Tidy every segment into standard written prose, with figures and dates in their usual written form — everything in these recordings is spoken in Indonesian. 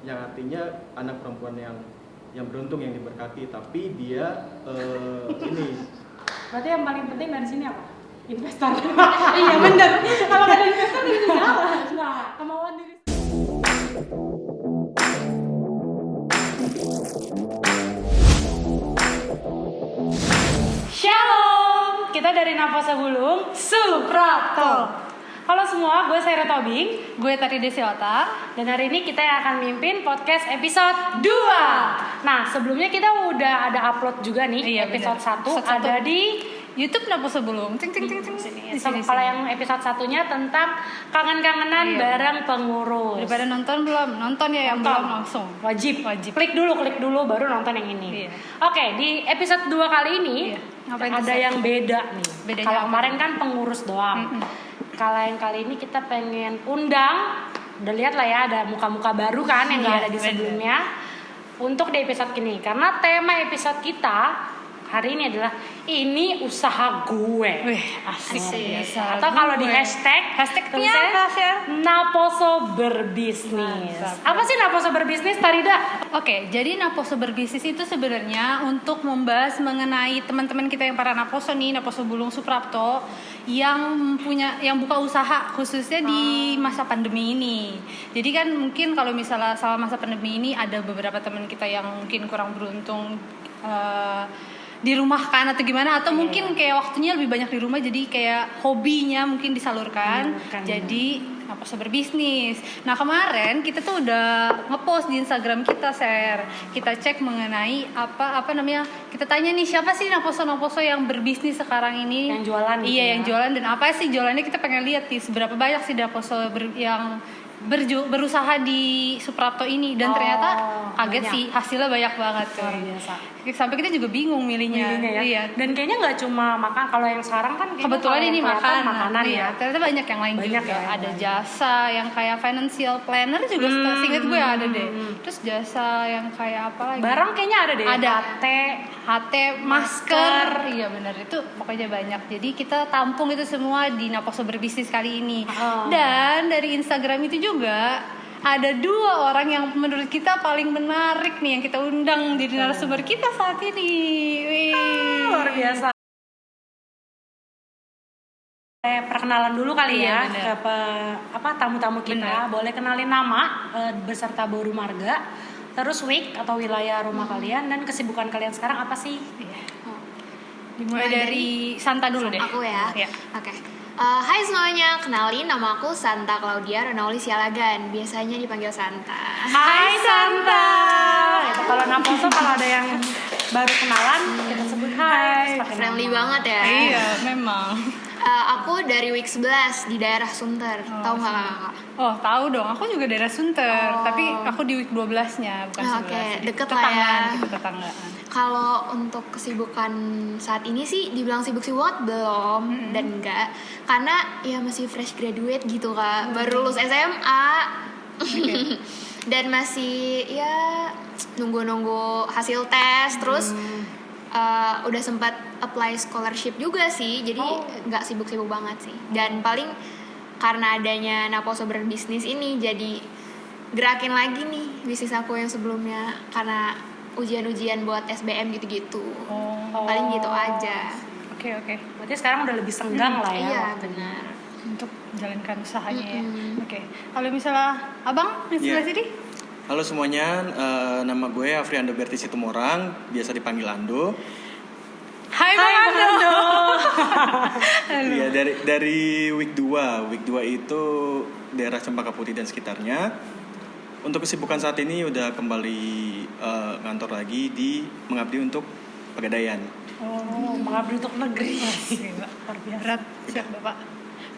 yang artinya anak perempuan yang beruntung, yang diberkati. Tapi dia ini. Berarti yang paling penting dari sini apa? Investor. Iya benar. Kalau ada investor itu salah. Nah, kemauan diri. Shalom. Kita dari Nafas Sebulung Suprapto. Halo semua, gue Saira Tobing, gue Tari Desiota, dan hari ini kita yang akan mimpin podcast episode 2. Nah, sebelumnya kita udah ada upload juga nih, episode 1 ada di YouTube Nafas Sebulung. Ting. Kalau yang episode satunya tentang kangen-kangenan bareng pengurus. Daripada nonton belum? Nonton ya, yang belum langsung. Wajib. Klik dulu baru nonton yang ini. Iya. Oke, di episode 2 kali ini ada yang beda nih. Kalau kemarin kan pengurus doang. Kalau yang kali ini kita pengen undang, udah lihat lah ya, ada muka-muka baru kan yang nggak ada di sebelumnya. Untuk di episode ini, karena tema episode kita hari ini adalah ini usaha gue. Wih, asik. Atau kalau di hashtagnya apa sih? Naposo berbisnis. Apa sih Naposo berbisnis, Tarida? Oke, jadi Naposo berbisnis itu sebenarnya untuk membahas mengenai teman-teman kita yang para Naposo nih, Naposo Bulung Suprapto yang buka usaha khususnya di masa pandemi ini. Jadi kan mungkin kalau misalnya selama masa pandemi ini ada beberapa teman kita yang mungkin kurang beruntung dirumahkan atau gimana, atau mungkin kayak waktunya lebih banyak di rumah, jadi kayak hobinya mungkin disalurkan jadi Naposo berbisnis. Nah kemarin kita tuh udah ngepost di Instagram kita, kita cek mengenai apa namanya, kita tanya nih siapa sih Naposo yang berbisnis sekarang ini, yang jualan yang jualan, dan apa sih jualannya, kita pengen lihat nih seberapa banyak sih Naposo yang berusaha di Suprapto ini, dan ternyata kaget sih hasilnya banyak banget tuh. Luar biasa. Sampai kita juga bingung milihnya. Ya. Iya. Dan kayaknya nggak cuma makan, kalau yang sekarang kan kebetulan ini makanan ya. Ternyata banyak yang lain juga. Ya, ada jasa yang kayak financial planner juga, seingat gue ada deh. Terus jasa yang kayak apa lagi? Barang kayaknya ada deh. Ada HT, masker. Iya benar, itu pokoknya banyak. Jadi kita tampung itu semua di Naposo berbisnis kali ini. Dan dari Instagram itu juga ada 2 orang yang menurut kita paling menarik nih yang kita undang jadi narasumber kita saat ini. Luar biasa. Perkenalan dulu kali ya ke tamu-tamu kita. Boleh kenalin nama beserta buru marga, terus week atau wilayah rumah kalian, dan kesibukan kalian sekarang apa sih? Dimulai dari Santa dulu deh. Aku ya. Oke. Hai semuanya, kenalin nama aku Santa Claudia Renauli Sialagan, biasanya dipanggil Santa. Hai Santa. Kalau Naposo kalau ada yang baru kenalan kita sebut hai. Friendly banget ya. Iya, memang. Aku dari week 11 di daerah Sunter. Tahu nggak kakak? Oh, tahu dong. Aku juga daerah Sunter, tapi aku di week 12-nya, bukan 11. Oke, deket lah ya. Kita tetanggaan. Kalau untuk kesibukan saat ini sih dibilang sibuk-sibuk banget belum, dan enggak, karena ya masih fresh graduate gitu kak, baru lulus SMA. Dan masih ya nunggu hasil tes, terus udah sempat apply scholarship juga sih, jadi nggak sibuk-sibuk banget sih. Dan paling karena adanya Naposo berbisnis ini jadi gerakin lagi nih bisnis aku yang sebelumnya, karena ujian-ujian buat SBM gitu-gitu. Paling gitu aja. Oke. Berarti sekarang udah lebih senggang lah ya. Iya benar. Untuk menjalankan usahanya ya. Oke. Kalau misalnya abang di sebelah sini? Halo semuanya, nama gue Afriando Berti Situmorang, biasa dipanggil Ando. Hai Bang Ando. Iya, dari week 2 itu daerah Cempaka Putih dan sekitarnya. Untuk kesibukan saat ini udah kembali ngantor lagi di mengabdi untuk Pegadaian. Mengabdi untuk negeri. Luar biasa. Berat, siap Bapak.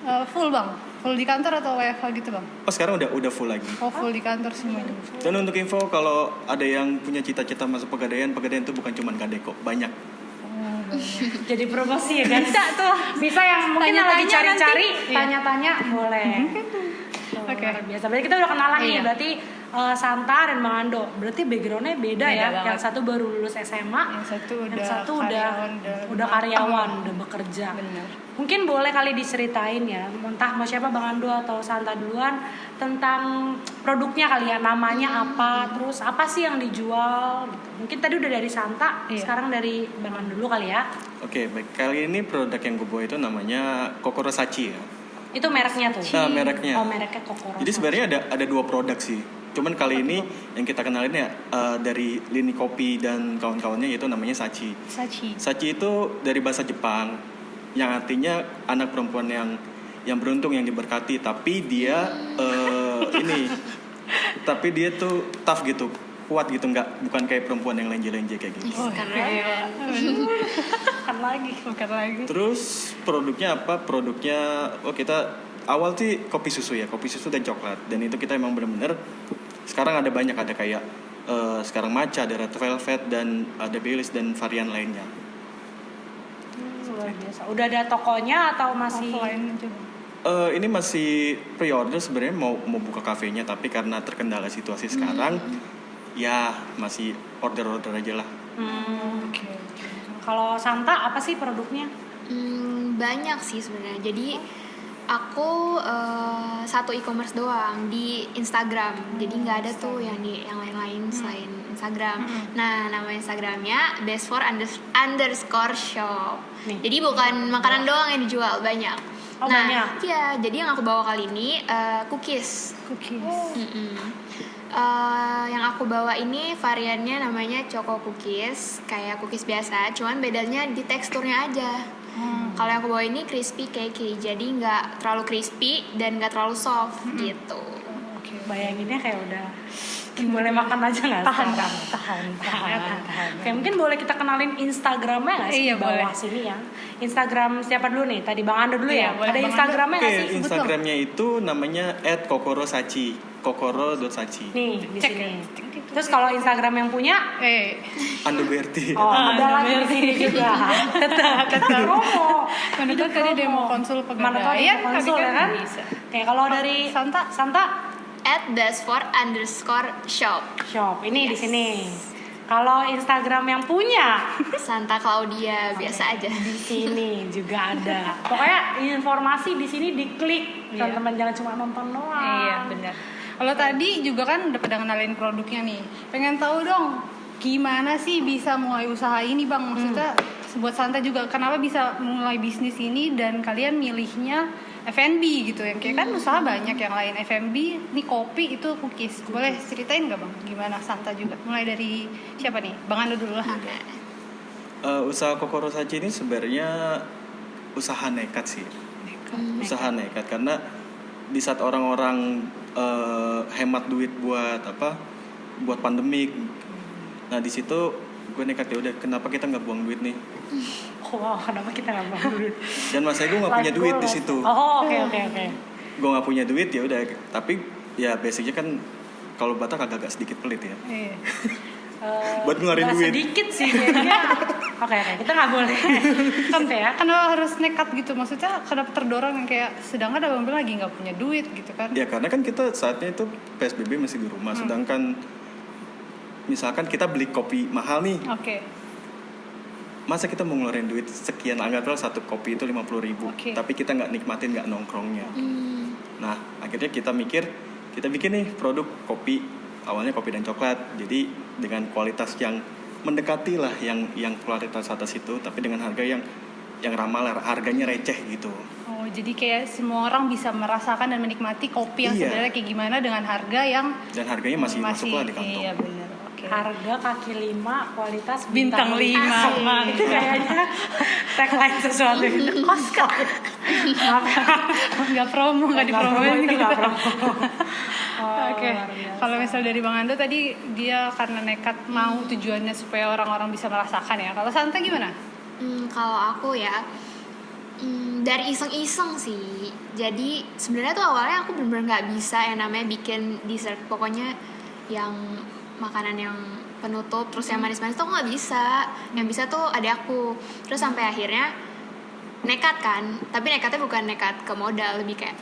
Full Bang? Full di kantor atau WFH gitu Bang? Oh sekarang udah full lagi. Oh full di kantor semuanya. Dan untuk info, kalau ada yang punya cita-cita masuk Pegadaian itu bukan cuma Kadeko, banyak. Jadi promosi ya kan? Bisa yang mungkin yang lagi cari-cari, tanya-tanya boleh. Oke. Biasa. Berarti kita udah kenalan nih. Berarti Santa dan Bang Ando. Berarti backgroundnya beda ya. Banget. Yang satu baru lulus SMA, Yang satu udah karyawan, udah bekerja. Bener. Mungkin boleh kali diceritain ya, entah mau siapa Bang Ando atau Santa duluan, tentang produknya kali ya, namanya apa, terus apa sih yang dijual gitu. Mungkin tadi udah dari Santa, sekarang dari Bang Ando dulu kali ya. Oke, baik. Kali ini produk yang gue bawa itu namanya Kokoro Sachi ya. Itu mereknya tuh? Nah, mereknya. Oh, mereknya Kokoro. Jadi sebenarnya ada 2 produk sih. Cuman kali ini yang kita kenalin ya dari lini kopi dan kawan-kawannya, yaitu namanya Sachi. Sachi itu dari bahasa Jepang yang artinya anak perempuan yang beruntung, yang diberkati, tapi dia tapi dia tuh tough gitu, kuat gitu, bukan kayak perempuan yang lenje-lenje kayak gitu. Keren. Bukan lagi. Terus produknya apa? Produknya kita awal sih kopi susu dan coklat, dan itu kita emang bener-bener sekarang ada banyak, ada kayak sekarang matcha, ada red velvet, dan ada Baileys dan varian lainnya. Luar biasa. Udah ada tokonya atau masih Offline juga. Ini masih pre-order sebenarnya, mau buka kafenya, tapi karena terkendala situasi sekarang, ya masih order aja lah. Oke. Kalau Santa apa sih produknya? Banyak sih sebenarnya. Jadi aku satu e-commerce doang di Instagram. Jadi nggak ada tuh yang lain-lain selain Instagram. Nah, nama Instagramnya bestfor_shop. Jadi bukan makanan doang yang dijual, banyak. Oh, nah, banyak. iya. Jadi yang aku bawa kali ini cookies. Yang aku bawa ini variannya namanya choco cookies, kayak cookies biasa, cuman bedanya di teksturnya aja. Kalau yang aku bawa ini crispy cake, jadi nggak terlalu crispy dan nggak terlalu soft gitu. Oke, bayanginnya kayak udah boleh makan aja nggak? Tahan. Oke, mungkin boleh kita kenalin Instagramnya nggak sih? Iya, di bawah boleh. sini ya. Instagram siapa dulu nih? Tadi Bang Ando dulu ya. Boleh Ada Bang Instagramnya nggak sih? Instagramnya itu namanya @kokorosachi, kokoro.sachi. Nih di sini. Terus kalau Instagram yang punya, Ando Berti. ada lagi di sini juga. Tetap promo. Mana tuh tadi dia mau konsul Mana tuh pegadaian, ada konsul ya kan? bisa. Oke, kalau dari Santa @bestfor_shop. Shop. Ini di sini. Kalau Instagram yang punya Santa Claudia biasa aja. di sini juga ada. Pokoknya informasi di sini diklik. Teman-teman jangan cuma nonton doang. Iya, benar. Kalau tadi juga kan udah pada kenalin produknya nih. Pengen tahu dong gimana sih bisa mulai usaha ini, Bang? Maksudnya buat Santa juga kenapa bisa mulai bisnis ini dan kalian milihnya F&B gitu, yang kayak kan usaha banyak yang lain, F&B, ini kopi, itu cookies. Boleh ceritain nggak, Bang? Gimana Santa juga? Mulai dari siapa nih? Bang Ando dulu lah. Usaha Kokoro Sachi ini sebenarnya usaha nekat sih. Usaha nekat karena di saat orang-orang hemat duit buat pandemik. Nah, di situ gue nekat, ya udah, kenapa kita nggak buang duit nih? Wow, kenapa kita nggak buang duit? Dan masa gue nggak punya duit di situ. Oh, oke. Gue nggak punya duit, ya udah. Tapi ya basicnya kan kalau Batak agak sedikit pelit ya. Iya. Buat ngeluarin duit. Sedikit sih kayaknya. Oke, kita nggak boleh. Kan ya. kenapa harus nekat gitu? Maksudnya kenapa terdorong yang kayak sedangkan Abang bilang lagi nggak punya duit gitu kan? Ya karena kan kita saatnya itu PSBB masih di rumah, sedangkan misalkan kita beli kopi mahal nih. Oke. Masa kita mau ngeluarin duit sekian, anggaplah satu kopi itu 50.000, tapi kita nggak nikmatin, nggak nongkrongnya. Nah, akhirnya kita bikin nih produk kopi, awalnya kopi dan coklat, jadi dengan kualitas yang mendekati lah yang kualitas atas itu, tapi dengan harga yang ramah lah, harganya receh gitu. Oh, jadi kayak semua orang bisa merasakan dan menikmati kopi yang sebenarnya kayak gimana dengan harga yang dan harganya masih masuk lah di kantong. Iya benar. Harga kaki 5, kualitas bintang 5. Itu kayaknya tagline sesuatu itu kos kali. Nggak promo, nggak dipromoin. Oke. Kalau misal dari Bang Ando tadi dia karena nekat mau tujuannya supaya orang-orang bisa merasakan ya. Kalau Santa gimana? Kalau aku ya dari iseng-iseng sih. Jadi sebenarnya tuh awalnya aku benar-benar nggak bisa yang namanya bikin dessert. Pokoknya yang makanan yang penutup terus yang manis-manis tuh aku nggak bisa. Yang bisa tuh adekku. Terus sampai akhirnya nekat kan. Tapi nekatnya bukan nekat ke modal, lebih kayak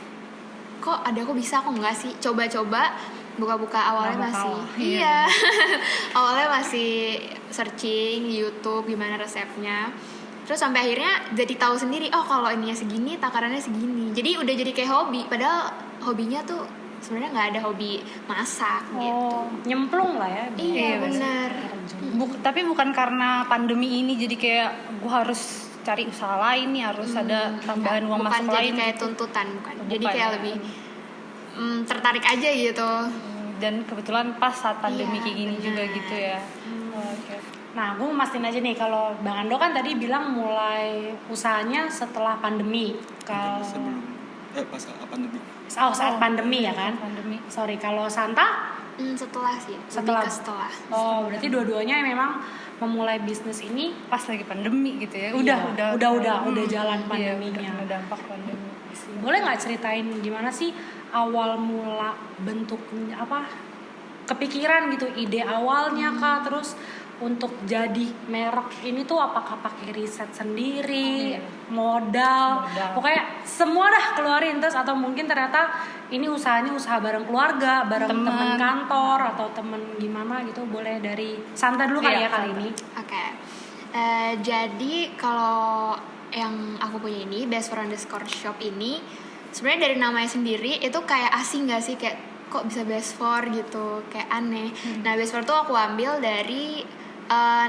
kok adekku bisa, aku nggak sih. Coba-coba buka-buka awalnya masih iya awalnya masih searching di YouTube gimana resepnya, terus sampai akhirnya jadi tahu sendiri oh kalau ininya segini takarannya segini, jadi udah jadi kayak hobi, padahal hobinya tuh sebenarnya nggak ada hobi masak gitu. Nyemplung lah ya. Iya benar. Tapi bukan karena pandemi ini jadi kayak gue harus cari usaha lain nih, harus ada tambahan uang masuk lain. Bukan jadi kayak tuntutan, bukan. Jadi kayak lebih tertarik aja gitu. Dan kebetulan pas saat pandemi kayak gini bener. juga gitu ya. Okay. Nah, gue mastiin aja nih kalau Bang Ando kan tadi bilang mulai usahanya setelah pandemi. Kalau pas pandemi. saat pandemi ya kan? Pandemi. Sorry, kalau Santa Setelah sih. setelah. Setelah. Oh, berarti dua-duanya memang memulai bisnis ini Pas lagi pandemi gitu ya. udah jalan Iya, pandeminya. udah kena dampak pandemi. Boleh nggak ceritain gimana sih awal mula bentuknya apa? Kepikiran gitu ide awalnya kah, terus untuk jadi merek ini tuh apakah pakai riset sendiri, modal, pokoknya semua dah keluarin, terus atau mungkin ternyata ini usahanya usaha bareng keluarga, bareng teman kantor atau temen gimana gitu. Boleh dari Santa dulu kali ya kali ini. Oke. Jadi kalau yang aku punya ini best4_shop ini sebenarnya dari namanya sendiri itu kayak asing gak sih, kayak kok bisa best4 gitu, kayak aneh. Nah best4 tuh aku ambil dari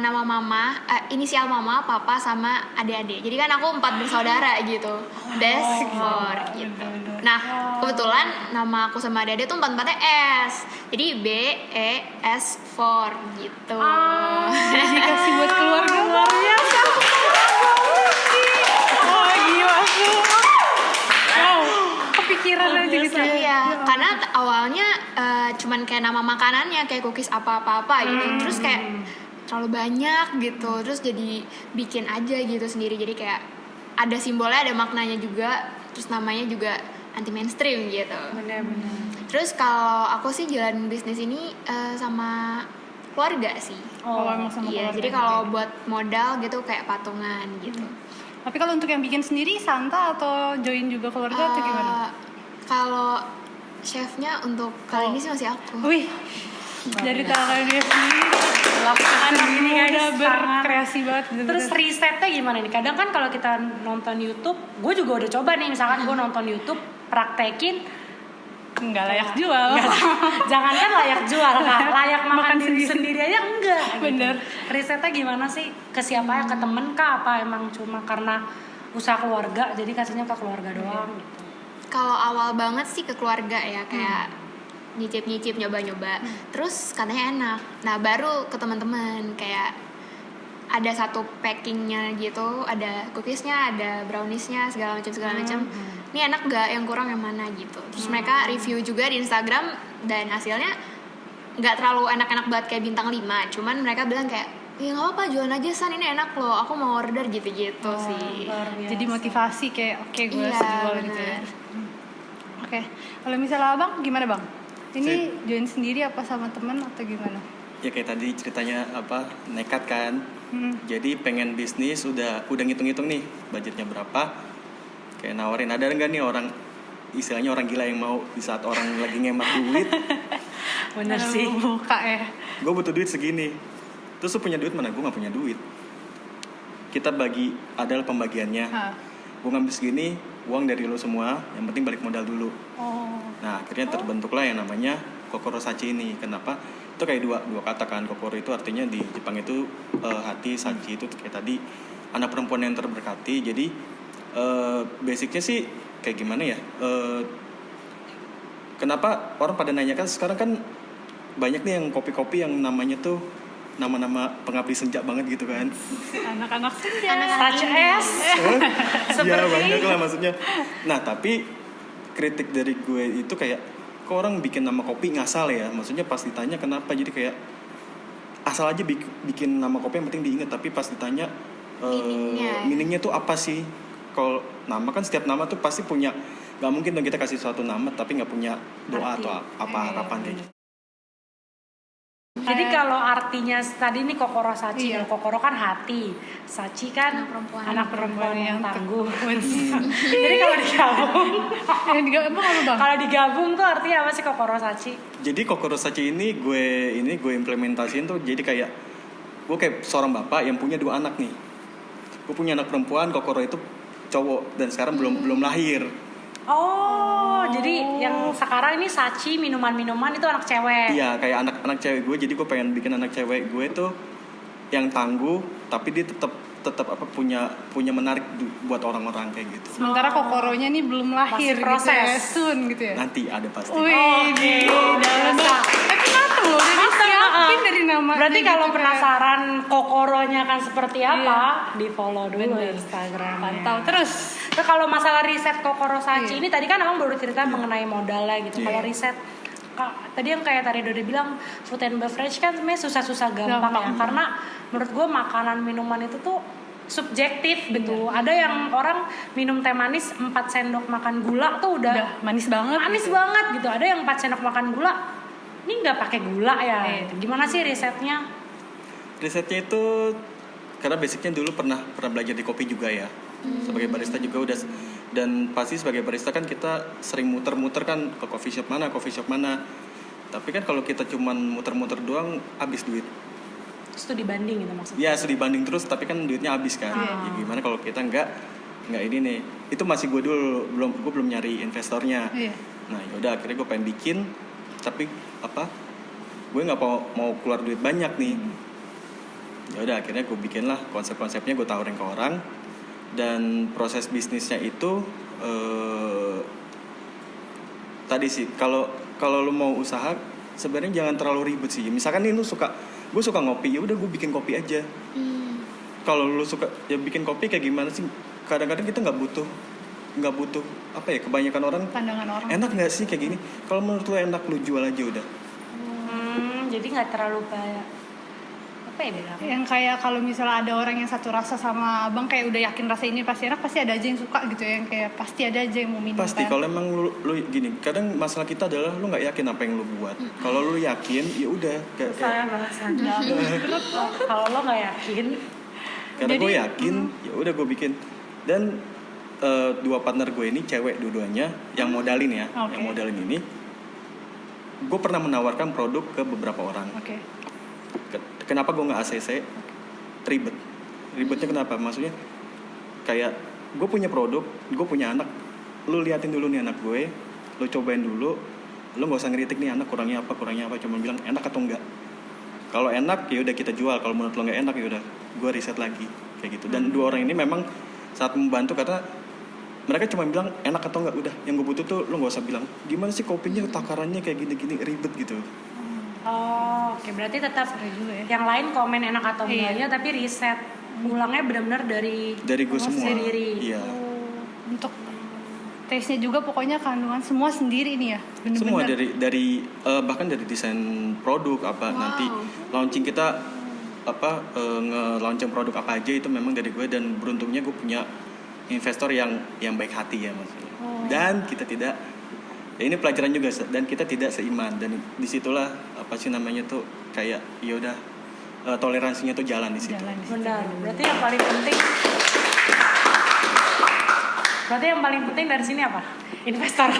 nama mama, inisial mama, papa sama adik-adik. Jadi kan aku 4 bersaudara gitu. Best4 gitu. Nah, kebetulan nama aku sama adik-adik tuh 4-4-nya S. Jadi BES4 gitu. Dikasih buat keluarga luar biasa. Oh gila tuh. Wow, kepikiran aja gitu. Iya, karena awalnya cuman kayak nama makanannya kayak cookies apa-apa gitu. Terus kayak terlalu banyak gitu, terus jadi bikin aja gitu sendiri, jadi kayak ada simbolnya, ada maknanya juga, terus namanya juga anti mainstream gitu. Benar-benar. Terus kalau aku sih jalan bisnis ini sama keluarga sih. Emang sama Iya, keluarga. jadi kalau buat modal gitu kayak patungan gitu. Tapi kalau untuk yang bikin sendiri Santa atau join juga keluarga atau gimana? Kalau chefnya untuk kali ini sih masih aku. Wih, dari tangan dia sendiri. Anak Ini muda guys, berkreasi banget. Terus risetnya gimana nih? Kadang kan kalau kita nonton YouTube, gue juga udah coba nih, misalkan gue nonton YouTube, praktekin, nggak layak jual. jangankan layak jual, layak makan sendiri aja enggak. Bener. Gitu. Risetnya gimana sih? Ke siapa ya? Ke temen kah? Apa emang cuma karena usaha keluarga, jadi kasihnya ke keluarga doang gitu? Kalau awal banget sih ke keluarga ya, kayak nyicip nyoba-nyoba, terus katanya enak. Nah baru ke teman-teman, kayak ada satu packingnya gitu, ada cookiesnya, ada browniesnya, segala macam. Ini enak nggak? Yang kurang yang mana gitu. Terus mereka review juga di Instagram dan hasilnya nggak terlalu enak-enak banget kayak bintang 5, cuman mereka bilang kayak ya nggak apa-apa, jualan aja San, ini enak loh, aku mau order gitu-gitu sih. Jadi motivasi kayak oke, gue harus Iya, jual gitu ya. bener. Oke, kalau misalnya abang gimana bang? Ini join sendiri apa sama teman atau gimana? Ya kayak tadi ceritanya nekat kan. Jadi pengen bisnis udah ngitung-ngitung nih budgetnya berapa. Kayak nawarin, ada nggak nih orang istilahnya orang gila yang mau di saat orang lagi ngemat duit. Bener sih. Buka ya. Gue butuh duit segini. Terus lu punya duit mana? Gue nggak punya duit. Kita bagi, adalah pembagiannya. Gue ngambil segini, uang dari lo semua. Yang penting balik modal dulu. Nah akhirnya terbentuklah yang namanya Kokoro Sachi ini. Kenapa? Itu kayak dua kata kan. Kokoro itu artinya di Jepang itu hati, Sachi itu kayak tadi anak perempuan yang terberkati. Jadi basicnya sih kayak gimana ya? Kenapa orang pada nanya kan sekarang kan banyak nih yang kopi-kopi yang namanya tuh nama-nama pengabdi senja banget gitu kan. Anak-anak senja. Touch S. Ya banyak lah maksudnya. Nah tapi kritik dari gue itu kayak kok orang bikin nama kopi ngasal ya. Maksudnya pas ditanya kenapa, jadi kayak asal aja bikin nama kopi yang penting diingat, tapi pas ditanya meaningnya tuh apa sih. Kalau nama kan setiap nama tuh pasti punya, gak mungkin dong kita kasih suatu nama tapi gak punya doa atau apa harapan kayak gitu. Jadi kalau artinya tadi nih Kokoro Sachi, Iya. Kokoro kan hati, Sachi kan anak perempuan yang tangguh. Jadi kalau digabung, kalau digabung tuh artinya apa sih Kokoro Sachi? Jadi Kokoro Sachi ini gue implementasiin tuh jadi kayak gue kayak seorang bapak yang punya 2 anak nih. Gue punya anak perempuan, Kokoro itu cowok dan sekarang belum lahir. Jadi yang sekarang ini Sachi minuman-minuman itu anak cewek. Iya, kayak anak cewek gue. Jadi gue pengen bikin anak cewek gue tuh yang tangguh, tapi dia tetap punya menarik buat orang-orang kayak gitu. Sementara Kokoronya nih belum lahir, Masih proses. gitu ya, soon gitu ya. Nanti ada pasti. Wih, dalam. Tapi mateng loh, udah disiapin dari nama. Berarti gitu kalau kan. penasaran Kokoronya kan seperti apa, di follow dulu Instagramnya. Pantau terus. Nah, kalau masalah riset Kokoro Sachi ini tadi kan abang baru cerita mengenai modalnya gitu. Kalau riset tadi yang kayak tadi Dode bilang food and beverage kan sebenarnya susah-susah gampang ya, karena menurut gue makanan minuman itu tuh subjektif gitu. Ada yang orang minum teh manis 4 sendok makan gula tuh udah manis banget. Manis banget gitu. Ada yang 4 sendok makan gula ini nggak pakai gula ya. Gimana sih risetnya? Risetnya itu karena basicnya dulu pernah belajar di kopi juga ya. Sebagai barista juga udah, dan pasti sebagai barista kan kita sering muter-muter kan ke coffee shop mana. Tapi kan kalau kita cuman muter-muter doang habis duit. Terus tuh dibanding gitu maksudnya? Ya dibanding terus tapi kan duitnya habis kan. Ya gimana kalau kita nggak ini nih. Itu masih gue dulu belum nyari investornya. Nah yaudah akhirnya gue pengen bikin, tapi gue nggak mau keluar duit banyak nih. Yaudah akhirnya gue bikin lah konsep-konsepnya, gue tawarin ke orang. Dan proses bisnisnya itu tadi sih kalau lu mau usaha sebenarnya jangan terlalu ribet sih. Misalkan nih gue suka ngopi, ya udah gue bikin kopi aja. Kalau lu suka ya bikin kopi kayak gimana sih? Kadang-kadang kita nggak butuh kebanyakan orang pandangan orang enak nggak sih kayak gini. Kalau menurut lu enak, lu jual aja udah. Jadi nggak terlalu kayak apa ya bilang? yang kayak kalau misalnya ada orang yang satu rasa sama abang kayak udah yakin rasa ini pasti enak, pasti ada aja yang suka gitu ya, yang kayak pasti ada aja yang mau minum. Pasti kalau emang lu gini, kadang masalah kita adalah lu nggak yakin apa yang lu buat. Kalau lu yakin ya udah Saya bahasanya. Kalau lo nggak yakin, karena gue yakin ya udah gue bikin. Dan 2 partner gue ini cewek dua-duanya yang modalin ya. Yang modalin ini gue pernah menawarkan produk ke beberapa orang. Kenapa gue nggak ACC? Ribetnya kenapa? Maksudnya kayak gue punya produk, gue punya anak, lu liatin dulu nih anak gue, lu cobain dulu, lu nggak usah ngeritik nih anak kurangnya apa, cuma bilang enak atau enggak. Kalau enak ya udah kita jual, kalau menurut lo nggak enak ya udah gue riset lagi kayak gitu. Dan 2 orang ini memang saat membantu karena mereka cuma bilang enak atau enggak, udah yang gue butuh tuh lu nggak usah bilang gimana sih kopinya takarannya kayak gini ribet gitu. Oke, berarti tetap yang lain komen enak atau enggaknya, tapi riset ulangnya benar-benar dari gue semua. Sendiri. Iya. Untuk taste-nya juga pokoknya kandungan semua sendiri nih ya. Bener-bener. Semua dari bahkan dari desain produk nanti launching kita nge-launching produk apa aja itu memang dari gue, dan beruntungnya gue punya investor yang baik hati ya maksudnya. Dan kita tidak ini pelajaran juga, dan kita tidak seiman, dan disitulah kayak ya udah toleransinya tuh jalan di situ. Benar. Berarti yang paling penting dari sini apa? Investor.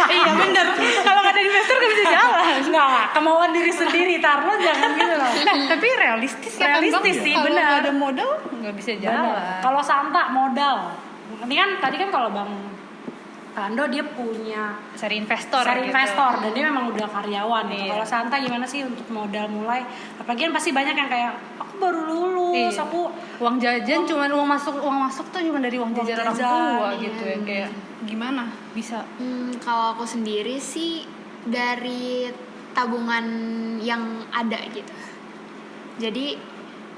Iya bener. Kalau nggak ada investor nggak bisa jalan. Nggak, kemauan diri sendiri, taruh jangan gitu loh. Tapi realistis ya kan, Realistis sih, kalau benar. nggak ada modal nggak bisa jalan. Kalau Santa modal. Ini kan tadi kan kalau Bang Ando dia punya Cari investor gitu. Dan dia memang udah karyawan gitu. Kalau Santa gimana sih untuk modal mulai? Apalagi kan pasti banyak yang kayak aku baru lulus, aku uang jajan cuman uang masuk tuh cuma dari uang jajan orang tua gitu ya, kayak gimana bisa? Kalau aku sendiri sih dari tabungan yang ada gitu. Jadi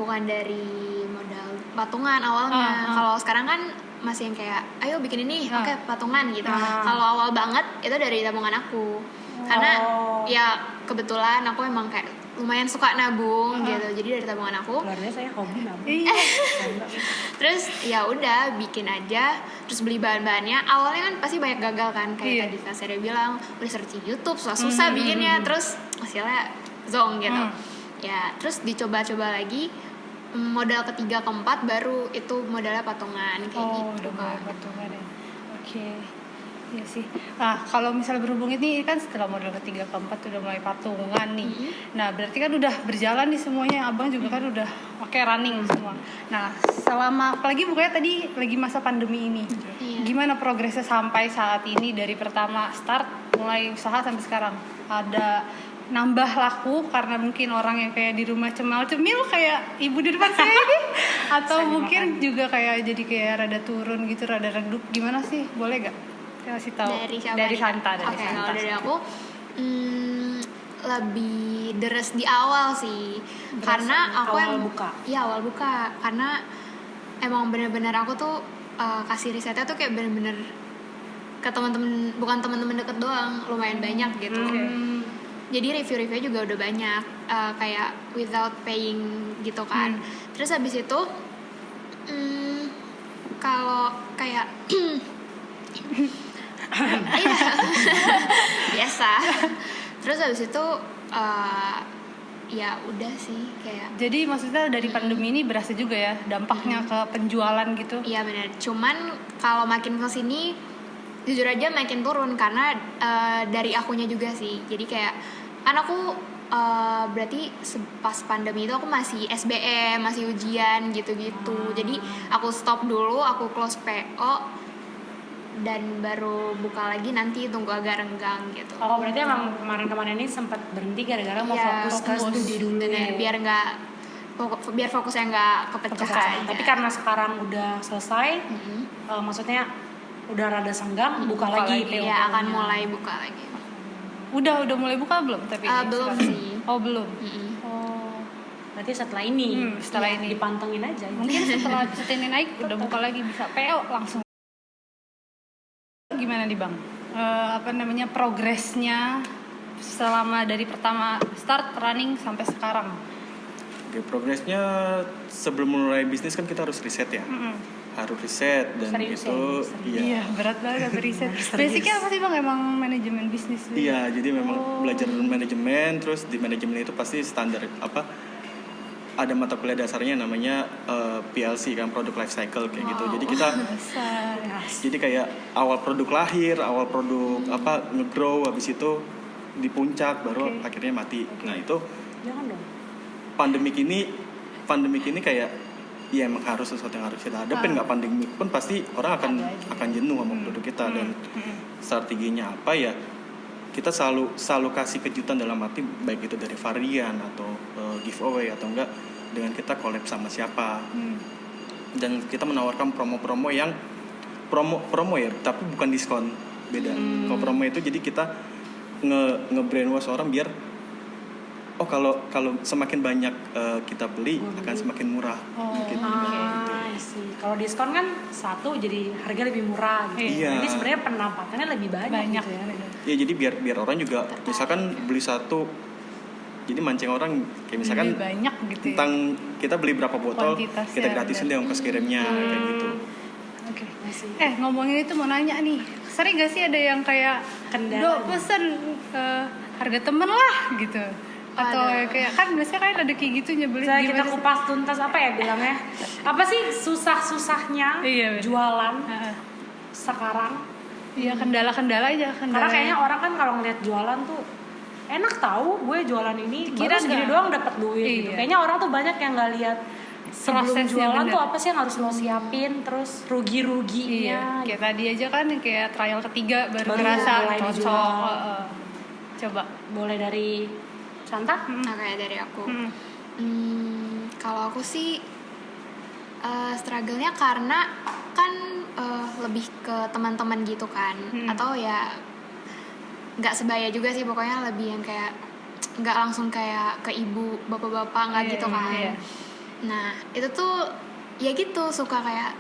bukan dari modal patungan awalnya. Kalau sekarang kan masih yang kayak ayo bikin ini, oke, patungan gitu. Kalau awal banget itu dari tabungan aku, karena ya kebetulan aku emang kayak lumayan suka nabung gitu, jadi dari tabungan aku. Keluarnya saya hobi nabung. Terus ya udah bikin aja, terus beli bahan-bahannya. Awalnya kan pasti banyak gagal kan, kayak tadi Kak Sere bilang udah searching YouTube susah-susah bikinnya, terus hasilnya zong gitu. Ya terus dicoba-coba lagi, modal ketiga keempat baru itu modalnya patungan kayak gitu. Udah mulai patungan ya. Oke. Iya sih. Nah, kalau misalnya berhubung ini kan setelah modal ketiga keempat udah mulai patungan nih. Nah, berarti kan udah berjalan nih semuanya. Abang juga kan udah running semua. Nah, selama apalagi bukannya tadi lagi masa pandemi ini. Gimana progresnya sampai saat ini dari pertama start mulai usaha sampai sekarang? Ada nambah laku karena mungkin orang yang kayak di rumah cemil kayak ibu di depan saya ini, atau mungkin juga kayak jadi kayak rada turun gitu, rada redup, gimana sih? Boleh gak kasih tahu? Dari Santa. Kalau dari aku lebih deres di awal sih, karena aku awal buka. Iya, awal buka, karena emang benar-benar aku tuh kasih risetnya tuh kayak benar-benar ke teman-teman, bukan teman-teman deket doang, lumayan banyak gitu. Jadi review-reviewnya juga udah banyak, kayak without paying gitu kan. Terus habis itu kalau kayak biasa. Terus habis itu ya udah sih kayak. Jadi maksudnya dari pandemi ini berasa juga ya dampaknya ke penjualan gitu? Iya benar. Cuman kalau makin kesini jujur aja makin turun karena dari akunya juga sih. Jadi kayak kan aku berarti pas pandemi itu aku masih SBM, masih ujian gitu-gitu. Jadi aku stop dulu, aku close PO dan baru buka lagi nanti tunggu agak renggang gitu. Oh, berarti emang kemarin-kemarin ini sempat berhenti gara-gara mau fokus ke studi dulu. Bener, biar fokusnya nggak kepecah. Tapi karena sekarang udah selesai, maksudnya udah rada senggang, buka lagi. Ya akan mulai buka lagi. Udah mulai buka belum? Tapi belum sih. Oh belum. Oh, berarti setelah ini, ini dipantengin aja. Mungkin setelah episode ini naik udah buka lagi, bisa PO langsung. Gimana nih Bang? Progresnya selama dari pertama start running sampai sekarang? Oke, progresnya sebelum mulai bisnis kan kita harus riset ya. Harus riset dan serius itu iya berat banget riset. Basicnya apa sih Bang? Emang manajemen bisnis? Iya, jadi memang belajar manajemen, terus di manajemen itu pasti standar ada mata kuliah dasarnya namanya PLC kan, product life cycle kayak gitu. Jadi kita jadi kayak awal produk lahir, awal produk nge-grow, habis itu di puncak baru akhirnya mati. Nah, itu jangan dong. Pandemik ini kayak ya emang harus sesuatu yang harus kita hadapin. Nggak pandemik pun pasti orang akan jenuh sama produk kita. Dan strateginya apa ya, kita selalu kasih kejutan dalam arti baik itu dari varian atau giveaway atau enggak dengan kita collab sama siapa. Dan kita menawarkan promo-promo yang promo ya, tapi bukan diskon, beda. Kalau promo itu jadi kita nge-brainwash orang biar kalau semakin banyak kita beli akan semakin murah. Gitu. Kalau diskon kan satu jadi harga lebih murah gitu. Iya. Jadi sebenarnya penampakannya lebih banyak gitu ya. Ya jadi biar orang juga misalkan beli satu, jadi mancing orang kayak misalkan lebih banyak gitu ya. Tentang kita beli berapa botol Kuantitasnya kita gratisin deh ongkos kirimnya kayak gitu. Oke. Ngomongin itu mau nanya nih, sering gak sih ada yang kayak pesen harga temen lah gitu? Atau kayak kan biasanya kan ada kayak gitu nyebelin. Kita kupas tuntas apa ya bilangnya? Apa sih susah-susahnya jualan sekarang? Iya, kendala-kendala aja. Karena kayaknya orang kan kalau ngeliat jualan tuh enak tahu gue jualan ini, kira segini doang dapat duit gitu. Kayaknya orang tuh banyak yang nggak lihat sebelum jualan tuh apa sih yang harus lo siapin, terus rugi-ruginya. Kayak tadi aja kan kayak trial ketiga baru ngerasa cocok. Coba boleh dari Santa? Kayak dari aku. Kalau aku sih struggle-nya karena kan lebih ke teman-teman gitu kan, atau ya nggak sebaya juga sih, pokoknya lebih yang kayak nggak langsung kayak ke ibu bapak-bapak nggak gitu kan. Nah itu tuh ya gitu suka kayak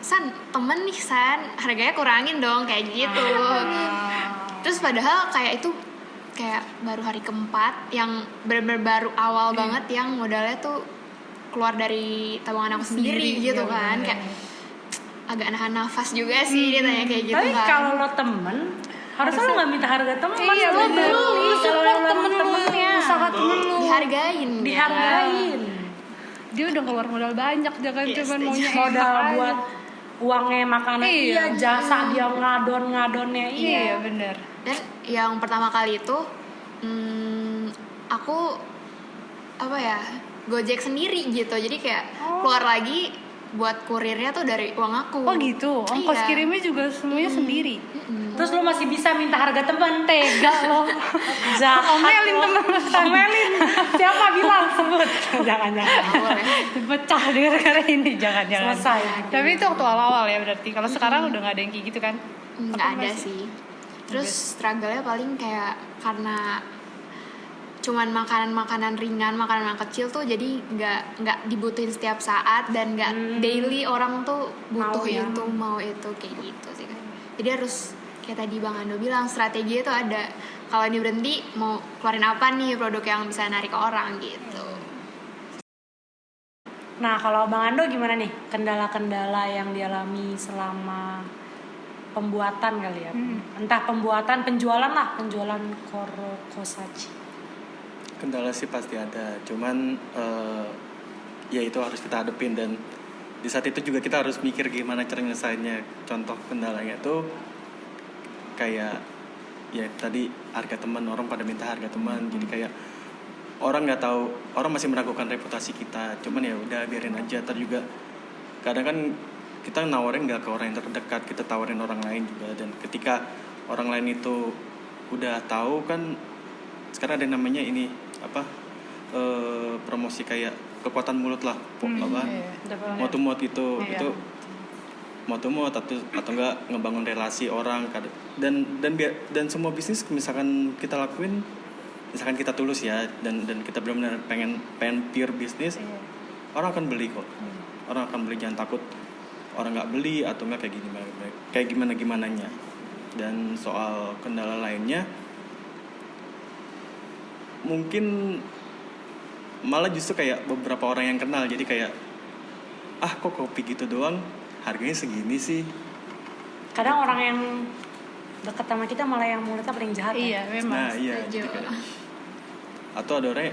temen nih harganya kurangin dong kayak gitu. Terus padahal kayak itu kayak baru hari keempat yang benar-benar baru awal banget yang modalnya tuh keluar dari tabungan aku sendiri gitu kan. Kayak agak nahan nafas juga sih dia tanya kayak gitu. Tapi kalau lo temen harusnya lo nggak minta harga temen, lo beli support temen-temennya. usaha temen lu. Dihargain. Dia udah keluar modal banyak, jangan cuma maunya modal buat uangnya makanan, iya, jasa dia ngadonnya, iya bener. Dan yang pertama kali itu aku Gojek sendiri gitu, jadi kayak keluar lagi buat kurirnya tuh dari uang aku. Oh gitu, ongkos kirimnya juga semuanya sendiri. Terus lu masih bisa minta harga teman. Tega lo. Omelin temen. Omelin. Siapa bilang sebut? Jangan. Pecah gara-gara ini, jangan. Selesai. Tapi itu waktu awal-awal ya berarti. Kalau sekarang udah nggak ada yang kayak gitu kan? Nggak ada sih. Terus struggle-nya paling kayak karena cuman makanan ringan, makanan kecil tuh jadi nggak dibutuhin setiap saat dan nggak daily orang tuh butuh mau itu kayak gitu sih kan. Jadi harus kayak tadi Bang Ando bilang, strategi itu ada. Kalau ini berhenti mau keluarin apa nih produk yang bisa narik orang gitu. Nah kalau Bang Ando gimana nih kendala-kendala yang dialami selama pembuatan kali ya? Entah pembuatan, penjualan Kosachi. Kendala sih pasti ada, cuman ya itu harus kita hadepin, dan di saat itu juga kita harus mikir gimana cara nyelesainnya. Contoh kendalanya tuh kayak ya tadi harga teman, orang pada minta harga teman, jadi kayak orang nggak tahu, orang masih meragukan reputasi kita. Cuman ya udah biarin aja. Ntar juga kadang kan kita nawarin nggak ke orang yang terdekat, kita tawarin orang lain juga, dan ketika orang lain itu udah tahu kan, sekarang ada namanya ini promosi kayak kekuatan mulut lah, mot-mot itu mot atau enggak ngebangun relasi orang, dan semua bisnis misalkan kita lakuin, misalkan kita tulus ya, dan kita benar-benar pengen pure bisnis, orang akan beli kok. Orang akan beli, jangan takut orang nggak beli atau enggak kayak gimananya. Dan soal kendala lainnya mungkin malah justru kayak beberapa orang yang kenal, jadi kayak kok kopi gitu doang harganya segini sih. Kadang orang yang deket sama kita malah yang mulutnya paling jahat. Iya memang. Nah iya, jadi kayak, atau ada orang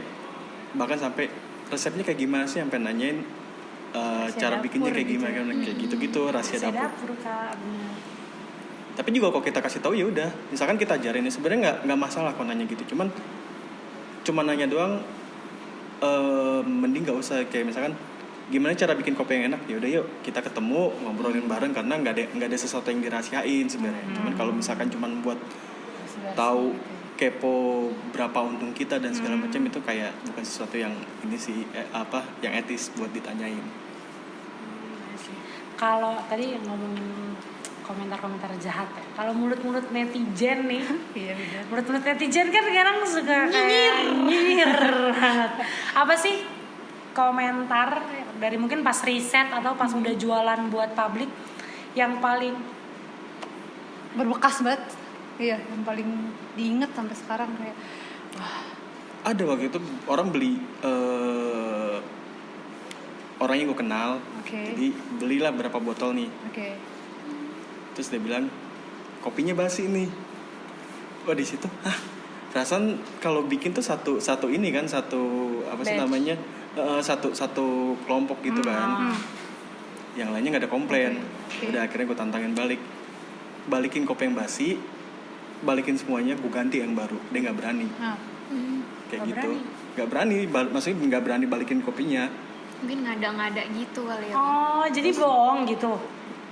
bahkan sampai resepnya kayak gimana sih, sampai nanyain cara bikinnya kayak gimana kayak gitu rahasia dapur. Tapi juga kalau kita kasih tahu ya udah, misalkan kita ajarin, sebenarnya nggak masalah kalau nanya gitu, cuma nanya doang, mending nggak usah. Kayak misalkan gimana cara bikin kopi yang enak, ya udah yuk kita ketemu ngobrolin bareng, karena nggak ada sesuatu yang dirahasiain sebenarnya. Cuman kalau misalkan cuman buat tahu, kepo berapa untung kita dan segala macam, itu kayak bukan sesuatu yang ini sih yang etis buat ditanyain. Kalau tadi ngomongin komentar-komentar jahat ya, kalau mulut-mulut netizen nih, mulut-mulut netizen kan sekarang suka nyinyir banget. Apa sih komentar dari mungkin pas riset atau pas udah jualan buat publik yang paling berbekas banget? Iya, yang paling diinget sampai sekarang kayak Ada waktu itu orang beli, orangnya gue kenal, jadi belilah berapa botol nih. Terus dia bilang kopinya basi nih. Wah di situ, perasaan kalau bikin tuh satu ini kan, satu apa sih namanya, satu kelompok gitu kan. Yang lainnya nggak ada komplain. Udah akhirnya gue tantangin balikin kopi yang basi, balikin semuanya, gue ganti yang baru. Dia nggak berani. Kayak gak gitu. Nggak berani, maksudnya nggak berani balikin kopinya. Mungkin ngada-ngada gitu kali ya. Oh, jadi bohong gitu.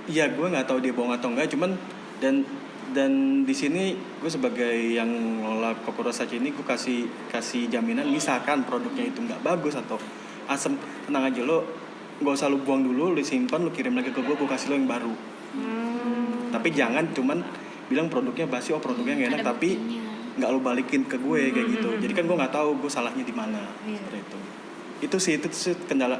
Iya, gue nggak tahu dia bohong atau enggak, cuman dan di sini gue sebagai yang ngelola Kosachi ini, gue kasih jaminan, misalkan produknya itu nggak bagus atau asam, tenang aja lo, nggak usah lo buang dulu, lo simpan, lo kirim lagi ke gue kasih lo yang baru. Tapi jangan cuman bilang produknya basi, produknya nggak enak, tapi nggak lo balikin ke gue kayak gitu. Jadi kan gue nggak tahu gue salahnya di mana. Seperti itu. Itu sih kendala.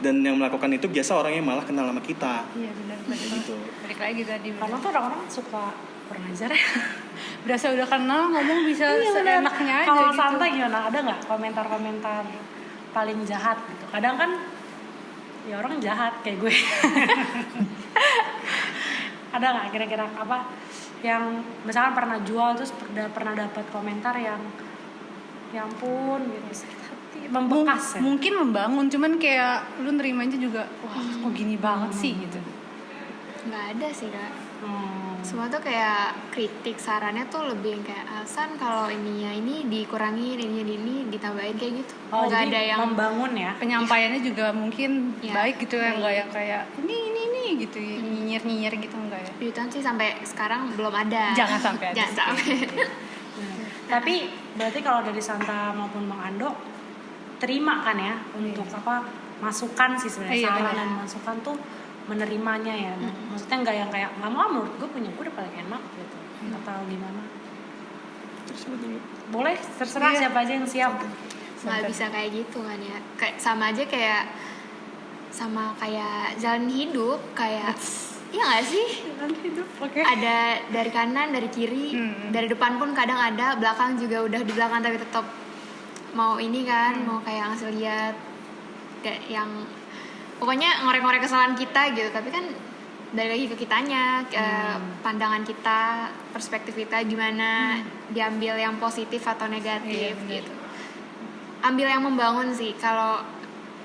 Dan yang melakukan itu biasa orangnya malah kenal sama kita. Iya benar gitu. Balik lagi tadi. Karena tuh orang-orang suka kurang ajar ya. Berasa udah kenal ngomong bisa seenaknya aja. Kalau gitu. santai gimana? Ada nggak komentar-komentar paling jahat gitu? Kadang kan ya orang jahat kayak gue. Ada nggak kira-kira apa yang misalkan pernah jual terus pernah dapat komentar yang ya ampun gitu, sakit hati, membekas ya. Mungkin membangun, cuman kayak lu nerimanya juga wah kok gini banget sih gitu. Nggak ada sih Kak. Semua tuh kayak kritik, sarannya tuh lebih yang kayak Hasan kalau ininya ini dikurangin, ininya ini ditambahin kayak gitu. Oh, nggak jadi ada yang membangun ya. Penyampaiannya juga mungkin Ya, baik gitu ya, baik. nggak yang kayak ini gitu nyinyir gitu enggak ya. Jutaan sih sampai sekarang belum ada. Jangan sampai ada. Jangan sampai. Tapi berarti kalau dari Santa maupun Bang Ando terima kan ya untuk apa masukan sih sebenarnya, Iya, saran benar. dan masukan tuh menerimanya ya. Maksudnya nggak yang kayak nggak mau, menurut gue punya gue udah paling enak gitu atau gimana. Terus apa dulu? Boleh terserah Iya. siapa aja yang siap. Nggak bisa kayak gitu kan ya. Kayak sama aja kayak jalan hidup kayak iya nggak sih? Hidup, oke. Ada dari kanan, dari kiri, dari depan pun kadang ada, belakang juga udah di belakang tapi tetap mau ini kan, mau kayak ngasih lihat kayak yang pokoknya ngorek-ngorek kesalahan kita gitu, tapi kan balik lagi ke kitanya, ke pandangan kita, perspektif kita gimana, diambil yang positif atau negatif gitu. Ambil yang membangun sih, kalau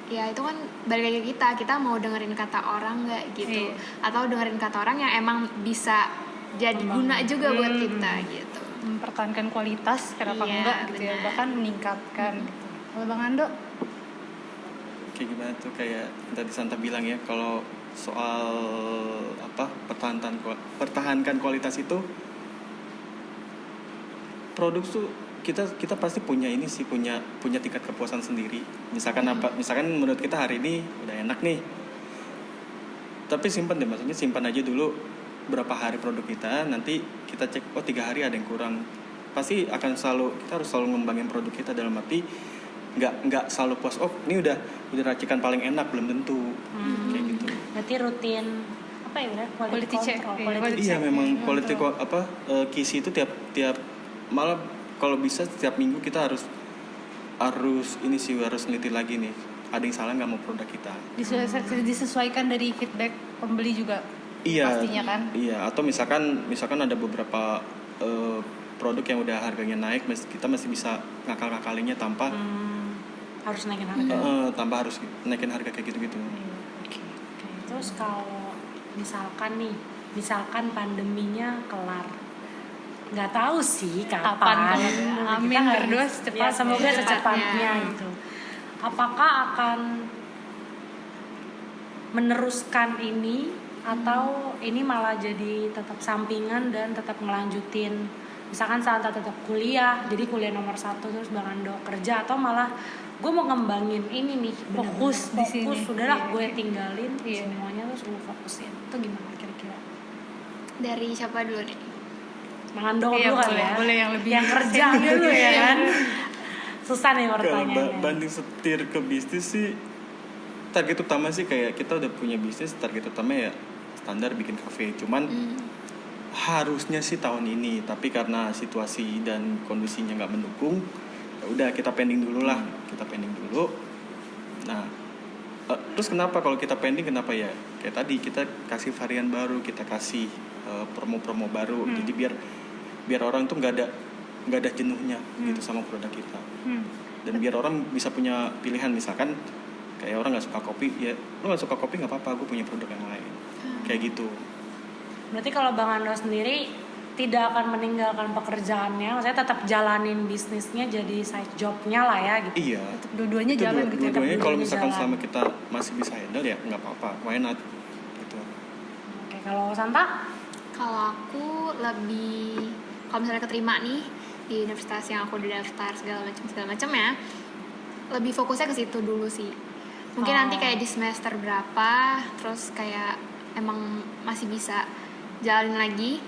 ya itu kan balik lagi ke kita mau dengerin kata orang nggak gitu, atau dengerin kata orang yang emang bisa jadi guna juga buat kita gitu. Mempertahankan kualitas kenapa Iya, enggak gitu ya, benar. bahkan meningkatkan gitu. Kalau Bang Ando Kayak gimana tuh, kayak yang tadi Santa bilang ya, kalau soal apa pertahankan kualitas itu, produk tuh kita pasti punya ini sih, punya tingkat kepuasan sendiri. Misalkan menurut kita hari ini udah enak nih, tapi simpan deh, maksudnya simpan aja dulu berapa hari produk kita, nanti kita cek 3 hari ada yang kurang. Pasti akan kita harus selalu ngembangin produk kita, dalam arti nggak selalu puas, ini udah racikan paling enak, belum tentu. Kayak gitu. Berarti rutin apa ya benar? Quality check. Iya, memang quality KISI itu tiap malah kalau bisa setiap minggu kita harus neliti lagi nih, ada yang salah nggak mau produk kita. disesuaikan dari feedback pembeli juga. Iya, pastinya kan. Iya, atau misalkan ada beberapa produk yang udah harganya naik, kita masih bisa ngakal-ngakalinya tanpa harus naikin harga. Tanpa harus naikin harga kayak gitu-gitu. Oke. Terus kalau misalkan pandeminya kelar, nggak tahu sih kapan. Amin, Kita nggak berdoa bisa. secepatnya. Ya, semoga secepatnya gitu. Apakah akan meneruskan ini atau ini malah jadi tetap sampingan dan tetap ngelanjutin? Misalkan Santa tetap kuliah, jadi kuliah nomor 1 terus Bang Ando kerja, atau malah gue mau ngembangin ini nih, Fokus di sini. Udahlah gue tinggalin Iya. semuanya terus gue fokusin. Itu gimana kira-kira? Dari siapa dulu nih? Bang Ando Iya, dulu kan ya. boleh yang lebih kerja dulu ya kan. Susah nih Kalau pertanyaannya. banding setir ke bisnis sih, target utama sih kayak kita udah punya bisnis, target utama ya standar bikin kafe. Cuman harusnya sih tahun ini, tapi karena situasi dan kondisinya nggak mendukung, ya udah kita pending dulu lah. Nah, terus kenapa kalau kita pending, kenapa ya? Kayak tadi kita kasih varian baru, kita kasih promo-promo baru, jadi biar orang tuh nggak ada jenuhnya gitu sama produk kita. Dan biar orang bisa punya pilihan, misalkan kayak orang nggak suka kopi, ya lu nggak suka kopi nggak apa-apa, gue punya produk yang lain. Kayak gitu. Berarti kalau Bang Ando sendiri tidak akan meninggalkan pekerjaannya, maksudnya tetap jalanin bisnisnya jadi side jobnya lah ya gitu. Iya. Dua-duanya Itu jalan gitu ya. dua-duanya kalau dua-duanya misalkan jalan. selama kita masih bisa handle ya nggak apa-apa, why not gitu. Oke, kalau Santa? Kalau aku lebih, kalau misalnya keterima nih di universitas yang aku udah daftar segala macam ya, lebih fokusnya ke situ dulu sih. Mungkin nanti kayak di semester berapa, terus kayak emang masih bisa jalanin lagi,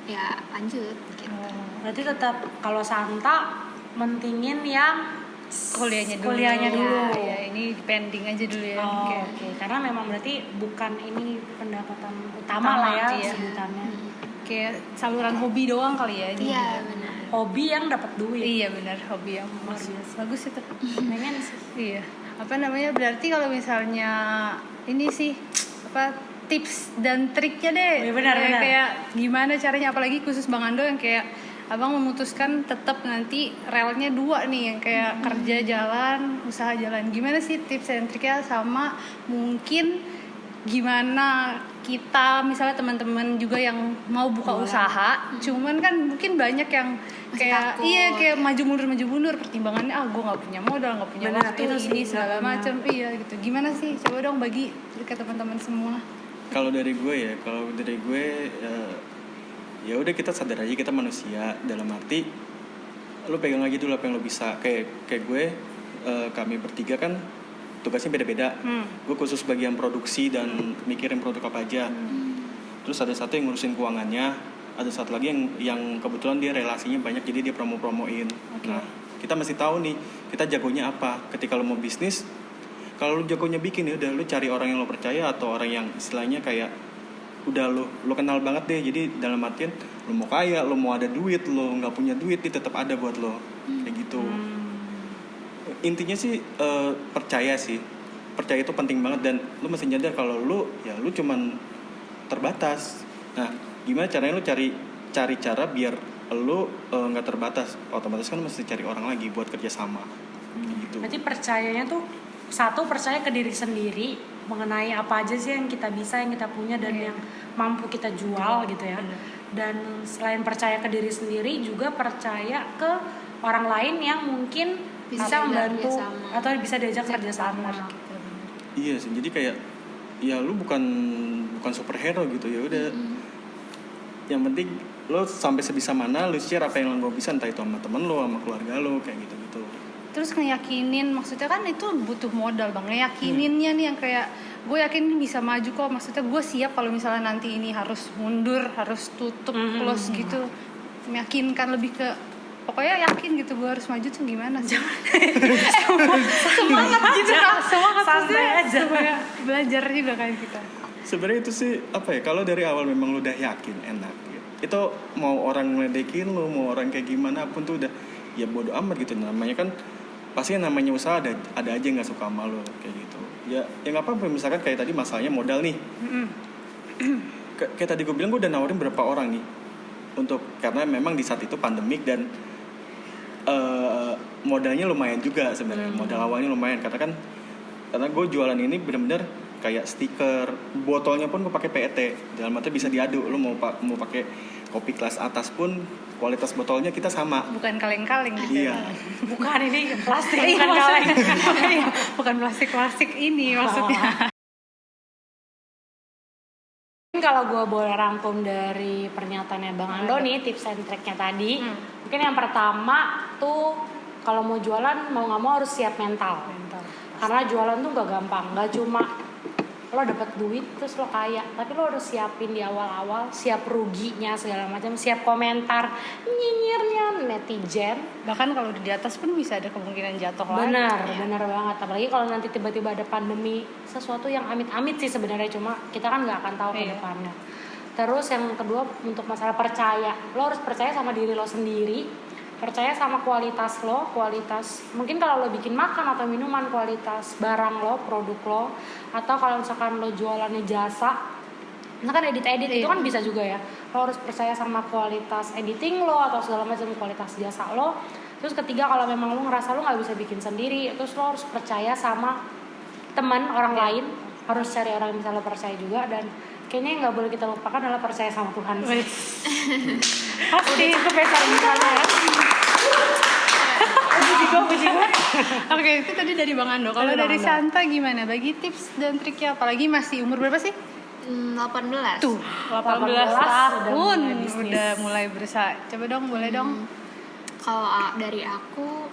ya lanjut gitu. Berarti tetap kalau Santa mentingin yang kuliahnya dulu. Iya. Ya, ini pending aja dulu ya. Oh, Oke. oke. Karena memang berarti bukan ini pendapatan utama lah ya iya. sebutannya. Kayak saluran hobi doang kali ya ini. Iya benar. Hobi yang dapat duit. Iya benar, hobi yang Luar biasa. bagus itu. Pengen sih. Iya. Apa namanya? Berarti kalau misalnya ini sih tips dan triknya deh. Iya, benar. Kayak gimana caranya, apalagi khusus Bang Ando yang kayak abang memutuskan tetap nanti relnya 2 nih, yang kayak kerja jalan, usaha jalan. Gimana sih tips and triknya, sama mungkin gimana kita misalnya teman-teman juga yang mau buka usaha, cuman kan mungkin banyak yang kayak kayak maju mundur pertimbangannya, gue nggak punya modal, nggak punya waktu ini segala macam, gitu. Gimana sih, coba dong bagi ke teman-teman semua. Kalau dari gue ya udah, kita sadar aja kita manusia, dalam arti lu pegang aja dulu apa yang lu bisa. Kayak gue, kami bertiga kan tugasnya beda-beda. Gue khusus bagian produksi dan mikirin produk apa aja. Terus ada satu yang ngurusin keuangannya, ada satu lagi yang kebetulan dia relasinya banyak, jadi dia promoin. Nah, kita mesti tahu nih kita jagonya apa. Ketika lo mau bisnis, kalau lo jagonya bikin, ya udah lo cari orang yang lo percaya, atau orang yang istilahnya kayak udah lo kenal banget deh. Jadi dalam artian lo mau kaya, lo mau ada duit, lo nggak punya duit, dia tetap ada buat lo, kayak gitu. Intinya sih percaya itu penting banget, dan lo mesti nyadar kalau lo cuman terbatas. Nah, gimana caranya lo cari cara biar lo nggak terbatas? Otomatis kan mesti cari orang lagi buat kerja sama, gitu. Berarti percayanya tuh, satu, percaya ke diri sendiri mengenai apa aja sih yang kita bisa, yang kita punya, dan yang mampu kita jual gitu ya. Dan selain percaya ke diri sendiri, juga percaya ke orang lain yang mungkin bisa membantu atau bisa diajak kerja sama. Iya sih, jadi kayak ya lu bukan superhero gitu, ya udah. Yang penting lo sampai sebisa mana lo share apa yang lo bisa, entah itu sama temen lo, sama keluarga lo, kayak gitu. Terus ngeyakinin, maksudnya kan itu butuh modal bang, ngeyakininnya nih yang kayak gue yakin ini bisa maju kok, maksudnya gue siap kalau misalnya nanti ini harus mundur, harus tutup, close gitu, meyakinkan lebih ke pokoknya yakin gitu gue harus maju tuh gimana sih? Semangat gitu kan, semangat santai aja, belajar juga kan kita. Sebenarnya itu sih apa ya, kalau dari awal memang lo udah yakin, enak gitu. Itu mau orang ngeledekin lo, mau orang kayak gimana pun tuh udah ya bodo amat gitu. Namanya kan pasti namanya usaha ada aja yang nggak suka sama lo, kayak gitu. Ya nggak apa-apa, misalkan kayak tadi masalahnya modal nih. Kayak tadi gue bilang, gue udah nawarin berapa orang nih untuk, karena memang di saat itu pandemik dan modalnya lumayan juga sebenarnya. Modal awalnya lumayan, karena gue jualan ini benar-benar kayak stiker, botolnya pun gue pakai PET, dalam arti bisa diaduk. Lo mau pakai kopi kelas atas pun kualitas botolnya kita sama. Bukan kaleng-kaleng gitu. Iya. Bukan, ini plastik, bukan kaleng. Bukan plastik ini maksudnya. Kalau gue boleh rangkum dari pernyataannya Bang Ando nih, tips and trick-nya tadi, mungkin yang pertama tuh kalau mau jualan mau nggak mau harus siap mental. Karena jualan tuh gak gampang, gak cuma lo dapet duit terus lo kaya, tapi lo harus siapin di awal-awal, siap ruginya segala macam, siap komentar nyinyirnya netizen. Bahkan kalau di atas pun bisa ada kemungkinan jatuh lagi. Benar banget. Apalagi kalau nanti tiba-tiba ada pandemi, sesuatu yang amit-amit sih sebenarnya, cuma kita kan nggak akan tahu ke depannya. Terus yang kedua, untuk masalah percaya, lo harus percaya sama diri lo sendiri. Percaya sama kualitas lo, mungkin kalau lo bikin makan atau minuman, kualitas barang lo, produk lo, atau kalau misalkan lo jualannya jasa, misalkan edit itu kan bisa juga ya. Lo harus percaya sama kualitas editing lo atau segala macam kualitas jasa lo. Terus ketiga, kalau memang lo ngerasa lo nggak bisa bikin sendiri, terus lo harus percaya sama teman orang lain, harus cari orang yang bisa lo percaya juga. Dan kayaknya yang nggak boleh kita lupakan adalah percaya sama Tuhan. Pasti itu besar misalnya ya. Puji gue. Oke, itu tadi dari Bang Ando. Kalau dari Santa gimana? Bagi tips dan triknya, apalagi masih umur berapa sih? 18. Tuh, 18 tahun udah mulai berusaha. Coba dong, boleh dong. Kalau dari aku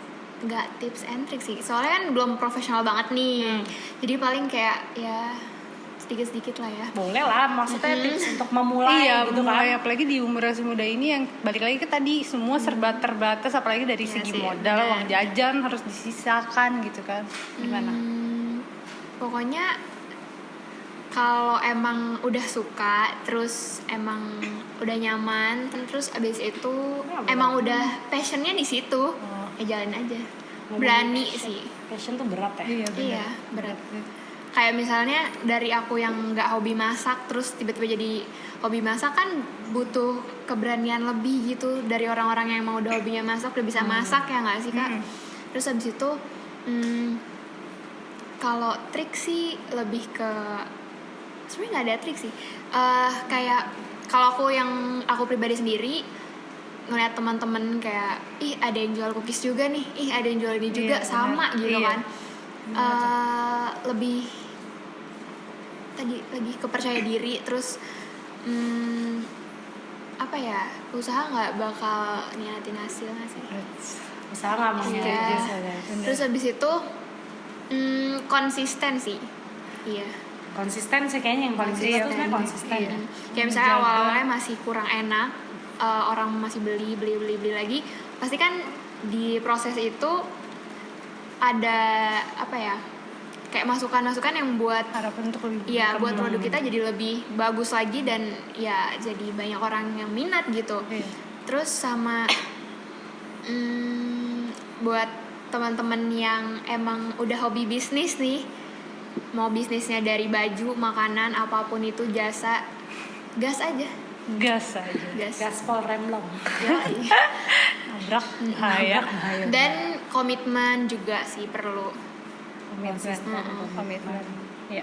nggak tips and trick sih, soalnya kan belum profesional banget nih. Jadi paling kayak ya sedikit-sedikit lah ya. Boleh lah, maksudnya tips untuk memulai gitu memulai, kan. apalagi di umur semuda ini yang balik lagi ke tadi semua serba terbatas, apalagi dari segi modal, uang jajan harus disisakan gitu kan. Gimana? Pokoknya kalau emang udah suka, terus emang udah nyaman, terus abis itu emang udah passionnya di situ, jalan aja. Berani sih. Passion tuh berat ya. Iya, berat. kayak misalnya dari aku yang nggak hobi masak terus tiba-tiba jadi hobi masak kan butuh keberanian lebih gitu dari orang-orang yang emang udah hobinya masak udah bisa masak ya nggak sih Kak. Terus habis itu kalau trik sih lebih ke sebenarnya nggak ada trik sih. Kayak kalau aku pribadi sendiri ngeliat teman-teman kayak ada yang jual cookies juga nih, ada yang jual ini juga sama gitu kan. Lebih lagi kepercaya diri terus apa ya, usaha nggak bakal niatin hasil nggak sih? Usaha nggak mau niatin hasil. Terus habis itu konsisten sih. Iya. Konsisten sih kayaknya yang paling susah tuh sebenarnya konsisten. Iya. Kayak misalnya awal-awalnya masih kurang enak, orang masih beli lagi, pasti kan di proses itu ada apa ya? Kayak masukan-masukan yang buat harapan untuk lebih buat produk kita jadi lebih bagus lagi dan ya jadi banyak orang yang minat gitu. Terus sama buat teman-teman yang emang udah hobi bisnis nih, mau bisnisnya dari baju, makanan, apapun itu jasa, gas aja. Gaspol remlong. Nabrak bahaya. Dan komitmen juga sih perlu. Komitmen. Ya.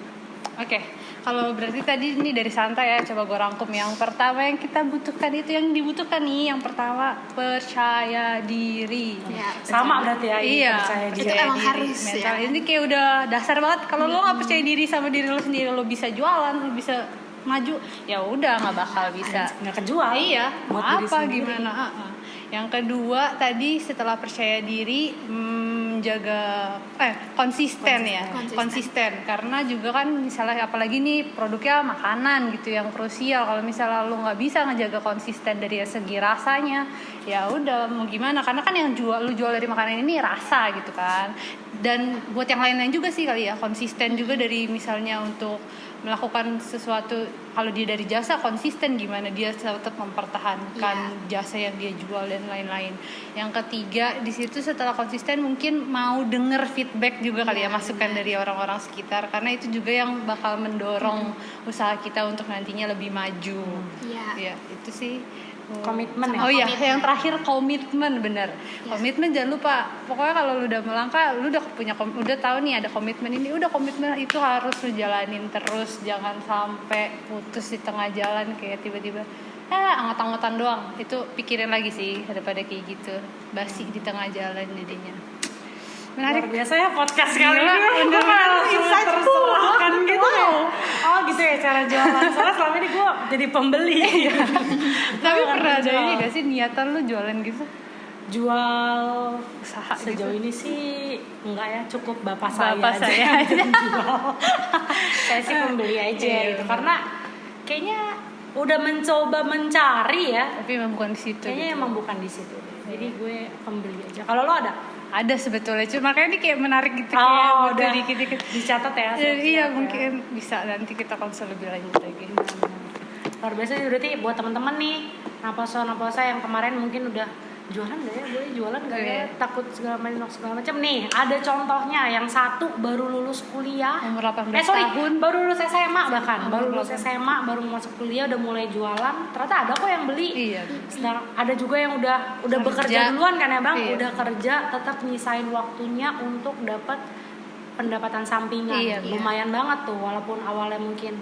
Oke. Kalau berarti tadi ini dari Santa ya, coba gue rangkum. Yang pertama yang kita butuhkan itu yang dibutuhkan nih, yang pertama percaya diri. Ya, sama berarti ya. Iya. Percaya diri. Itu emang harus mental. ya. Ini kayak udah dasar banget. Kalau lo nggak percaya diri sama diri lo sendiri, lo bisa jualan, lo bisa maju, ya udah nggak bakal bisa. Nggak kejual. Iya. Buat Apa gimana? Yang kedua tadi setelah percaya diri jaga konsisten karena juga kan misalnya apalagi nih produknya makanan gitu yang krusial, kalau misalnya lu nggak bisa ngejaga konsisten dari segi rasanya ya udah mau gimana, karena kan yang lu jual dari makanan ini rasa gitu kan. Dan buat yang lain-lain juga sih kali ya, konsisten juga dari misalnya untuk melakukan sesuatu, kalau dia dari jasa konsisten gimana dia tetap mempertahankan jasa yang dia jual dan lain-lain. Yang ketiga di situ setelah konsisten mungkin mau denger feedback juga kali ya, masukan dari orang-orang sekitar, karena itu juga yang bakal mendorong usaha kita untuk nantinya lebih maju. Ya itu sih. Komitmen ya. Oh iya, yang terakhir komitmen, bener. Komitmen jangan lupa. Pokoknya kalau lu udah melangkah, lu udah tahu nih ada komitmen ini, udah komitmen itu harus lu jalanin terus, jangan sampai putus di tengah jalan kayak tiba-tiba angot-angotan doang. Itu pikirin lagi sih daripada kayak gitu. Basi di tengah jalan jadinya. Menarik. Luar biasa ya podcast kali ini. Bener-bener insightful kan gitu ya. Oh gitu ya cara jualan. Soalnya selama ini gue jadi pembeli. Tapi pernah ada ini gak sih niatan lu jualan gitu? Jual usaha sejauh gitu? ini sih enggak ya, cukup bapak saya aja jual. Saya sih pembeli aja gitu. Karena kayaknya udah mencoba mencari ya. Tapi emang bukan di situ. Kayaknya gitu. emang bukan di situ. Jadi gue pembeli aja. Kalau lo ada? Ada sebetulnya, cuma makanya ini kayak menarik gitu, kayak udah dikit-dikit dicatat ya. Iya mungkin bisa nanti kita konsul lebih lanjut lagi. Luar biasa berarti buat teman-teman nih naposa yang kemarin mungkin udah jualan gak ya, boleh jualan gak ya, takut segala macam nih. Ada contohnya yang satu baru lulus kuliah, umur 18 tahun, baru lulus SMA bahkan, baru lulus SMA, baru masuk kuliah udah mulai jualan. Ternyata ada kok yang beli. Iya. Sedang ada juga yang udah bekerja duluan kan ya Bang, iya. Udah kerja tetap nyisain waktunya untuk dapat pendapatan sampingan. Iya. Lumayan banget tuh, walaupun awalnya mungkin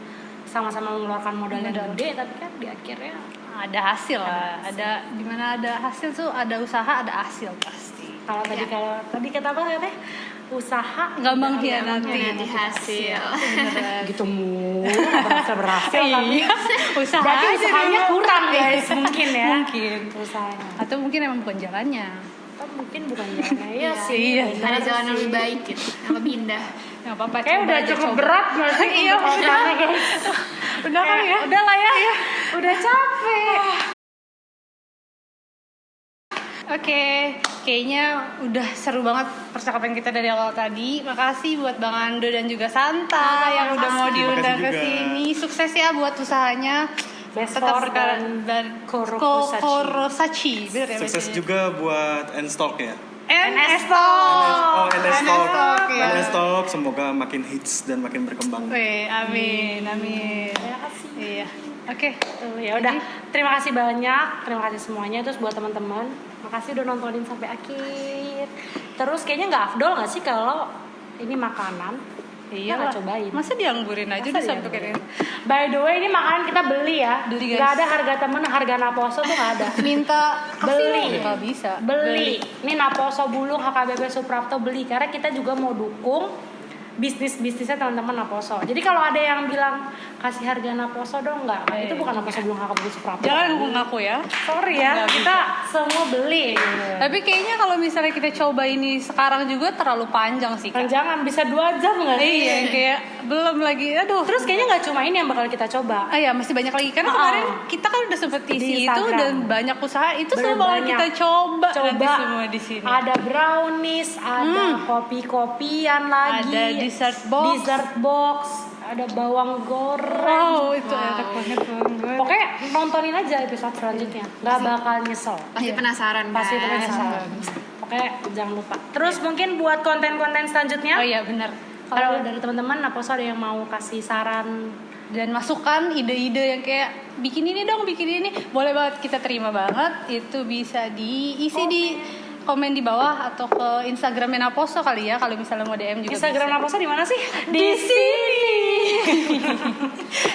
sama-sama mengeluarkan modalnya gede, tapi kan di akhirnya ada hasil lah. Ada dimana ada hasil tuh ada usaha, ada hasil pasti. Kalau tadi kata apa katanya? Usaha nggak mengkhianati hasil. Gitu berhasil tapi usaha berarti usahanya kurang guys mungkin ya. Mungkin usahanya. Atau mungkin emang bukan jalannya. Atau mungkin bukan jalannya. Iya sih. Iya. Ada jalan yang lebih baik gitu, yang lebih indah. Nggak apa-apa. Kayak udah cukup berat berarti. Iya udah guys. Udah kan ya? Udah lah ya. Udah capek. Oke, kayaknya udah seru banget percakapan kita dari awal tadi. Makasih buat Bang Ando dan juga Santa yang udah mau diundang ke sini. Sukses ya buat usahanya. Bestor dan Korosachi. Bener ya? Sukses juga buat Enstock ya. NS Talk. NS Talk. ya. NS Talk semoga makin hits dan makin berkembang. Amin. Terima kasih. Iya. Oke. Ya udah, terima kasih banyak, terima kasih semuanya. Terus buat teman-teman, makasih udah nontonin sampai akhir. Terus kayaknya nggak afdol nggak sih kalau ini makanan? Iya nggak lah. cobain. Masa dianggurin aja Masa udah sampai dianggurin? kayak By the way, ini makanan kita beli ya. Beli, guys. Nggak ada harga temen, harga Naposo tuh nggak ada. minta Beli. nggak bisa. Beli. Ini Naposo Bulung HKBP Suprapto beli karena kita juga mau dukung bisnisnya teman-teman Naposo. Jadi kalau ada yang bilang kasih harga Naposo dong, enggak. Itu bukan Naposo Bulung HKBP Suprapto. Jangan ngaku ya. Sorry ya, Nggak kita semua beli. Tapi kayaknya kalau misalnya kita coba ini sekarang juga terlalu panjang sih, Kak. Jangan bisa 2 jam nggak sih? Iya, kayak belum lagi. Aduh. Terus kayaknya nggak cuma ini yang bakal kita coba. Ya masih banyak lagi karena kemarin kita kan udah sempet Di isi itu Instagram. dan banyak usaha itu Bener semua bakal banyak. kita coba nanti semua di sini. Ada brownies, ada kopi-kopian lagi, Ada dessert box. ada bawang goreng. Wow, itu enak banget banget. Pokoknya nontonin aja episode selanjutnya, nggak bakal nyesel. Pasti penasaran kan? Pasti penasaran. Pokoknya jangan lupa. Terus mungkin buat konten-konten selanjutnya. Oh iya benar. Kalau dari teman-teman Naposo ada yang mau kasih saran Dan masukan ide-ide yang kayak bikin ini dong, bikin ini, boleh banget, kita terima banget. Itu bisa diisi di komen di bawah atau ke Instagramnya Naposo kali ya, kalau misalnya mau DM juga Instagram bisa. Naposo di mana sih? Di sini.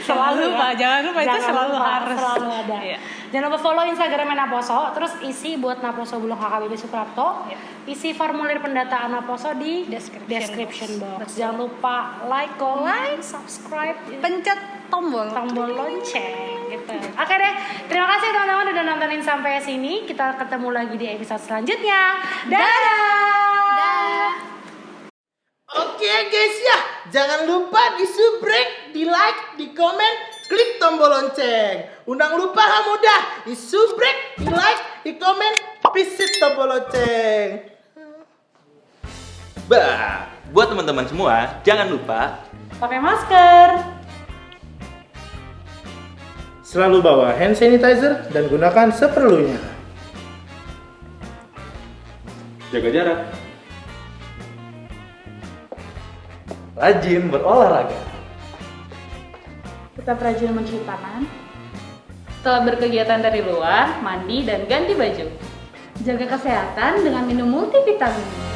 Selalu Pak, jangan lupa itu selalu harus. Selalu ada. Iya. Jangan lupa follow Instagramnya Naposo, terus isi buat Naposo Bulung HKBP Suprapto, isi formulir pendataan Naposo di description box. Jangan lupa like, comment, subscribe, Pencet tombol lonceng gitu. Oke deh, terima kasih teman-teman udah nontonin sampai sini. Kita ketemu lagi di episode selanjutnya. Dadah. Oke guys ya, jangan lupa di subscribe, di like, di komen, klik tombol lonceng. Undang lupa mudah, di subscribe, di like, di komen, visit tombol lonceng. Bah, buat teman-teman semua, jangan lupa Pakai masker. Selalu bawa hand sanitizer dan gunakan seperlunya. jaga jarak. Rajin berolahraga. Tetap rajin mencuci tangan. Setelah berkegiatan dari luar, mandi dan ganti baju. Jaga kesehatan dengan minum multivitamin.